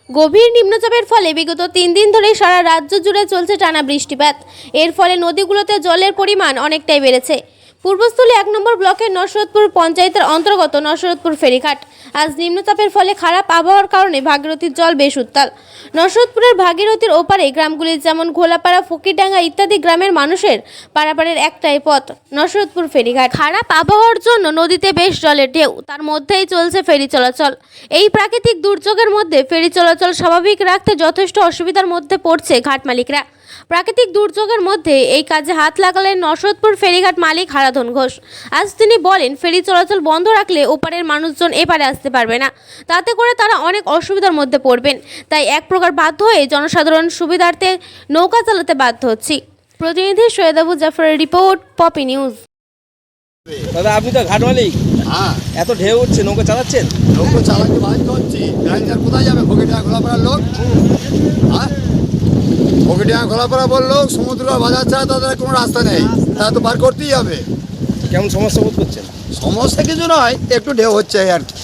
গভীর নিম্নচাপের ফলে বিগত 3 দিন ধরে সারা রাজ্য জুড়ে চলছে টানা বৃষ্টিপাত। এর ফলে নদীগুলোতে জলের পরিমাণ অনেকটাই বেড়েছে। পূর্বস্থলী 1 নম্বর ব্লকের নসরতপুর পঞ্চায়েতের অন্তর্গত নসরতপুর ফেরিঘাট আজ নিম্নচাপের ফলে খারাপ আবহাওয়ার কারণে ভাগীরথীর জল বেশ উত্তাল। নসরতপুরের ভাগীরথীর ওপারে গ্রামগুলি যেমন ঘোলাপাড়া, ফকিরডাঙ্গা ইত্যাদি গ্রামের মানুষের পারাপারের একটাই পথ নসরতপুর ফেরিঘাট। খারাপ আবহাওয়ার জন্য নদীতে বেশ জলের ঢেউ, তার মধ্যেই চলছে ফেরি চলাচল। এই প্রাকৃতিক দুর্যোগের মধ্যে ফেরি চলাচল স্বাভাবিক রাখতে যথেষ্ট অসুবিধার মধ্যে পড়ছে ঘাট মালিকরা। প্রাকৃতিক দুর্যোগের মধ্যে এই কাজে হাত লাগালেন নসরতপুর ফেরিঘাট মালিক হারাধন ঘোষ। আজ তিনি বলেন, ফেরি চলাচল বন্ধ রাখলে ওপারের মানুষজন এপারে আসতে পারবে না, তাতে করে তারা অনেক অসুবিধার মধ্যে পড়বেন। তাই এক প্রকার বাধ্য হয়ে জনসাধারণ সুবিধার্থে নৌকা চালাতে বাধ্য হচ্ছি। প্রতিনিধি সৈয়দ আবু জাফরের রিপোর্ট, পপি নিউজ। দাদা, আপনি তো ঘাট মালিক। হ্যাঁ, এত ঢেউ উঠছে, নৌকা চালাচ্ছেন? নৌকো চালাতে বাধ্য হচ্ছি। ড্রাইভার কোথায় যাবে? ফকিরডাঙ্গা খোলাপাড়ার লোক। হ্যাঁ, ফকিরডাঙ্গা খোলাপাড়া বললো সমুদ্র বাজার ছাড়া তাদের কোনো রাস্তা নেই, তারা তো পার করতেই হবে। কেমন সমস্যা বোধ করছেন? সমস্যা কিছু নয়, একটু ঢেউ হচ্ছে আর কি।